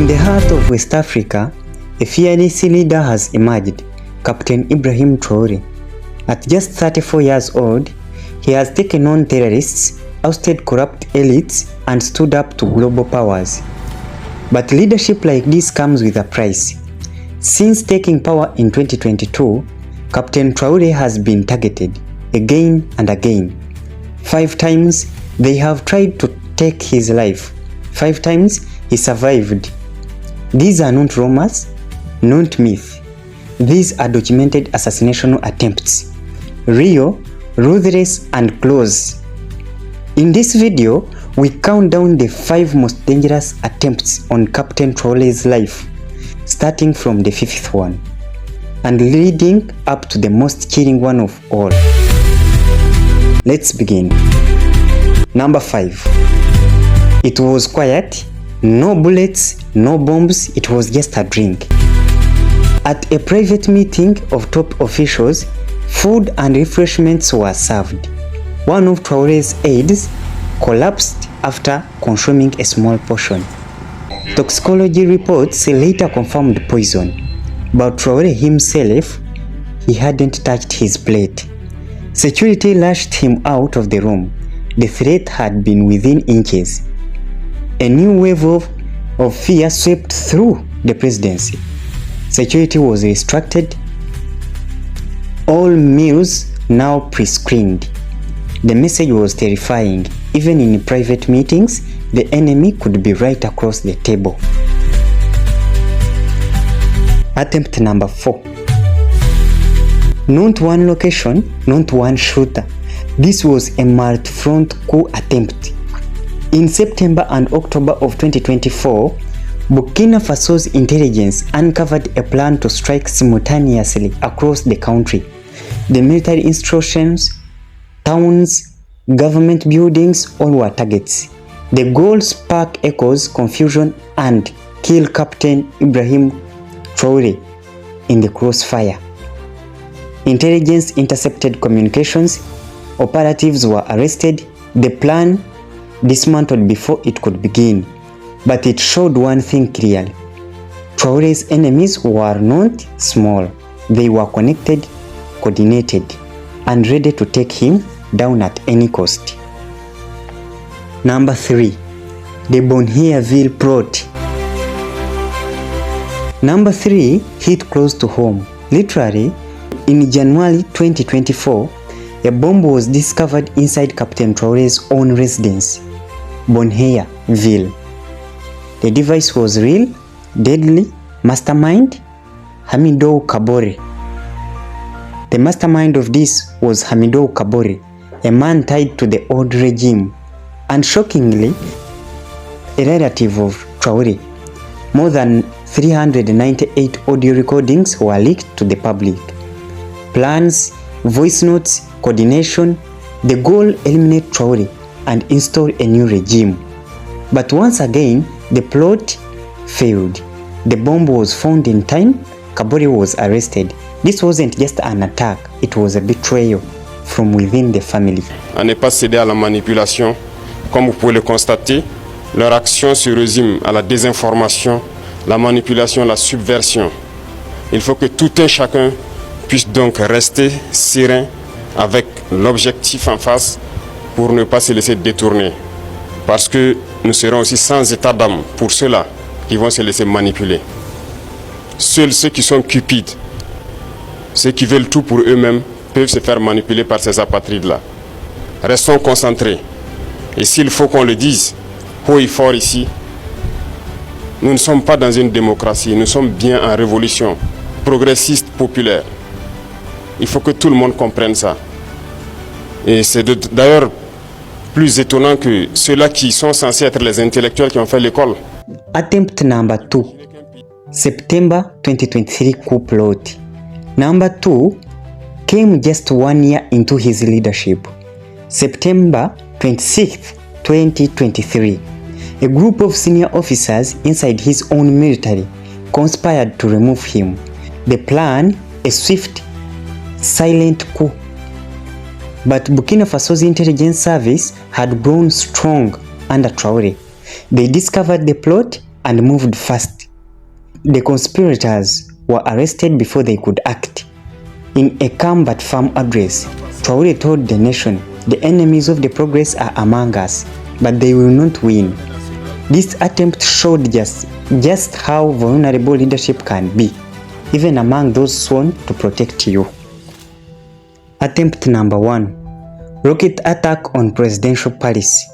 the heart of West Africa, a fearless leader has emerged, Captain Ibrahim Traoré. At just 34 years old, he has taken on terrorists, ousted corrupt elites, and stood up to global powers. But leadership like this comes with a price. Since taking power in 2022, Captain Traoré has been targeted again and again. 5 times they have tried to take his life. 5 times he survived. These are not rumors, not myth. These are documented assassination attempts. Real, ruthless, and close. In this video, we count down the 5 most dangerous attempts on Captain Traoré's life, starting from the 5th one, and leading up to the most chilling one of all. Let's begin. Number 5. It was quiet, no bullets, no bombs, it was just a drink. At a private meeting of top officials, food and refreshments were served. One of Traoré's aides collapsed after consuming a small portion. Toxicology reports later confirmed poison, but Traoré himself, he hadn't touched his plate. Security lashed him out of the room. The threat had been within inches. A new wave of fear swept through the presidency. Security was restricted. All meals now pre-screened. The message was terrifying. Even in private meetings, the enemy could be right across the table. Attempt number 4. Not one location, not one shooter. This was a multi-front coup attempt. In September and October of 2024, Burkina Faso's intelligence uncovered a plan to strike simultaneously across the country. The military institutions, towns, government buildings, all were targets. The goal: spark echoes, confusion, and kill Captain Ibrahim Traoré in the crossfire. Intelligence intercepted communications, operatives were arrested, the plan dismantled before it could begin. But it showed one thing clearly: Traoré's enemies were not small. They were connected, coordinated, and ready to take him down at any cost. Number 3. The Bonheurville plot. Number 3 hit close to home. Literally, in January 2024, a bomb was discovered inside Captain Traoré's own residence, Bonheurville. The device was real, deadly, mastermind, Hamidou Kabore. The mastermind of this was Hamidou Kabore, a man tied to the old regime, and shockingly, a relative of Traoré. More than 398 audio recordings were leaked to the public. Plans, voice notes, coordination, the goal: eliminate Traoré and install a new regime. But once again, the plot failed. The bomb was found in time. Kabore was arrested. This wasn't just an attack, it was a betrayal from within the family. À ne pas céder à la manipulation. Comme vous pouvez le constater, leur action se résume à la désinformation, la manipulation, la subversion. Il faut que tout un chacun puisse donc rester serein avec l'objectif en face pour ne pas se laisser détourner. Parce que nous serons aussi sans état d'âme pour ceux-là qui vont se laisser manipuler. Seuls ceux qui sont cupides, ceux qui veulent tout pour eux-mêmes, peuvent se faire manipuler par ces apatrides-là. Restons concentrés. Et s'il faut qu'on le dise haut et fort ici, nous ne sommes pas dans une démocratie, nous sommes bien en révolution progressiste, populaire. Il faut que tout le monde comprenne ça. Et c'est d'ailleurs plus étonnant que ceux-là qui sont censés être les intellectuels qui ont fait l'école. Attempt number 2. September 2023 coup plot. Number 2 came just 1 year into his leadership. September 26th, 2023. A group of senior officers inside his own military conspired to remove him. The plan: a swift, silent coup. But Burkina Faso's intelligence service had grown strong under Traoré. They discovered the plot and moved fast. The conspirators were arrested before they could act. In a calm but firm address, Traoré told the nation, "The enemies of the progress are among us, but they will not win." This attempt showed just how vulnerable leadership can be, even among those sworn to protect you. Attempt number 1. Rocket attack on presidential palace.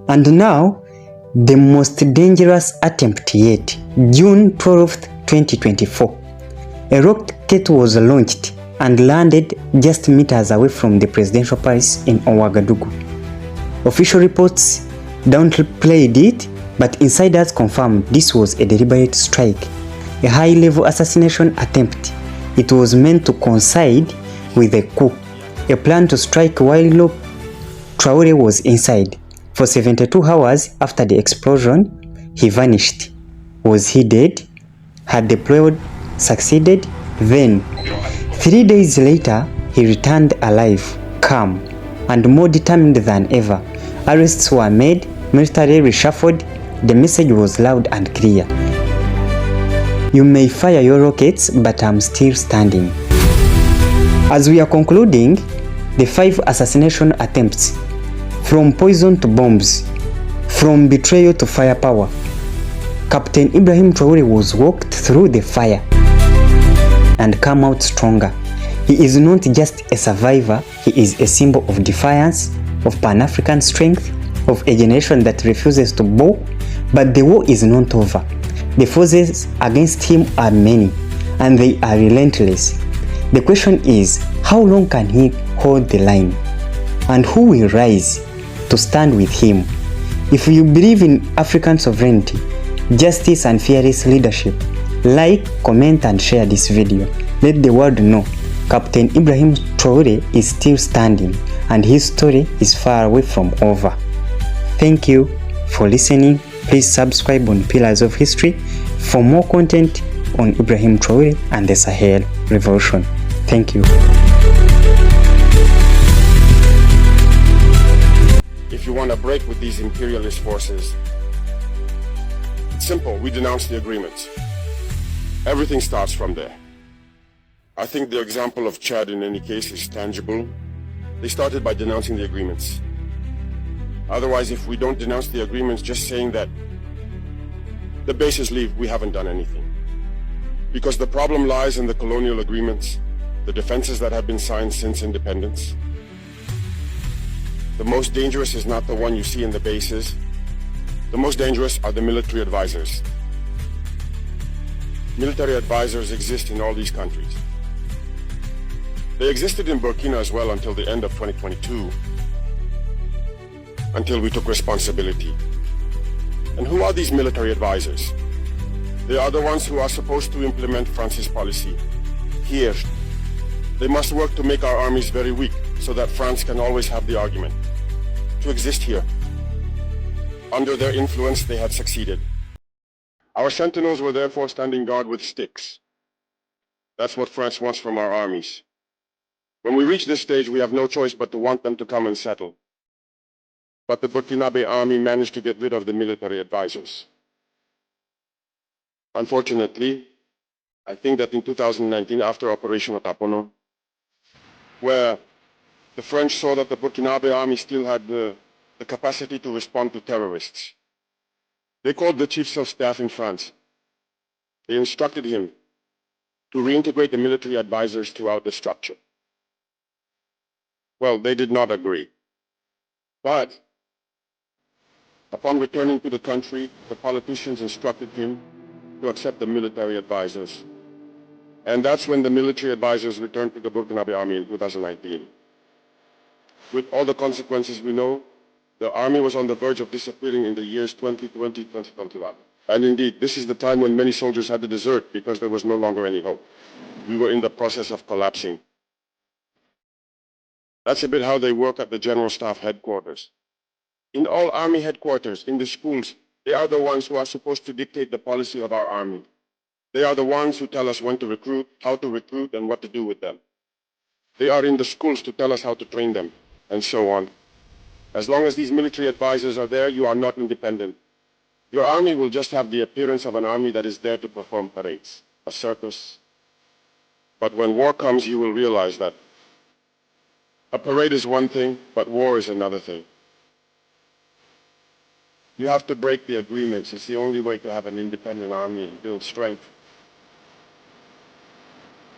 And now, the most dangerous attempt yet. June 12, 2024. A rocket was launched and landed just meters away from the presidential palace in Ouagadougou. Official reports downplayed it, but insiders confirmed this was a deliberate strike, a high-level assassination attempt. It was meant to coincide with a coup, a plan to strike while Traoré was inside. For 72 hours after the explosion, he vanished. Was he dead? Had the plot succeeded? Then, 3 days later, he returned alive, calm, and more determined than ever. Arrests were made, military reshuffled. The message was loud and clear. You may fire your rockets, but I'm still standing. As we are concluding, the 5 assassination attempts, from poison to bombs, from betrayal to firepower, Captain Ibrahim Traoré was walked through the fire and come out stronger. He is not just a survivor, he is a symbol of defiance, of Pan-African strength, of a generation that refuses to bow. But the war is not over. The forces against him are many, and they are relentless. The question is, how long can he hold the line? And who will rise to stand with him? If you believe in African sovereignty, justice and fearless leadership, like, comment and share this video. Let the world know Captain Ibrahim Traoré is still standing and his story is far away from over. Thank you for listening. Please subscribe on Pillars of History for more content on Ibrahim Traoré and the Sahel Revolution. Thank you. If you want to break with these imperialist forces, it's simple. We denounce the agreements. Everything starts from there. I think the example of Chad in any case is tangible. They started by denouncing the agreements. Otherwise, if we don't denounce the agreements, just saying that the bases leave, we haven't done anything. Because the problem lies in the colonial agreements, the defenses that have been signed since independence. The most dangerous is not the one you see in the bases. The most dangerous are the military advisors. Military advisors exist in all these countries. They existed in Burkina as well until the end of 2022. Until we took responsibility. And who are these military advisors? They are the ones who are supposed to implement France's policy here. They must work to make our armies very weak so that France can always have the argument to exist here. Under their influence, they had succeeded. Our sentinels were therefore standing guard with sticks. That's what France wants from our armies. When we reach this stage, we have no choice but to want them to come and settle. But the Burkinabe army managed to get rid of the military advisors. Unfortunately, I think that in 2019, after Operation Otapono, where the French saw that the Burkinabe army still had the capacity to respond to terrorists, they called the chiefs of staff in France. They instructed him to reintegrate the military advisors throughout the structure. Well, they did not agree. But upon returning to the country, the politicians instructed him to accept the military advisors. And that's when the military advisors returned to the Burkinabe army in 2019. With all the consequences we know, the army was on the verge of disappearing in the years 2020, 2021. And indeed, this is the time when many soldiers had to desert because there was no longer any hope. We were in the process of collapsing. That's a bit how they work at the General Staff headquarters. In all army headquarters, in the schools, they are the ones who are supposed to dictate the policy of our army. They are the ones who tell us when to recruit, how to recruit, and what to do with them. They are in the schools to tell us how to train them, and so on. As long as these military advisors are there, you are not independent. Your army will just have the appearance of an army that is there to perform parades, a circus. But when war comes, you will realize that a parade is one thing, but war is another thing. You have to break the agreements. It's the only way to have an independent army and build strength.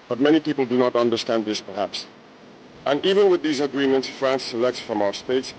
But many people do not understand this, perhaps. And even with these agreements France selects from our states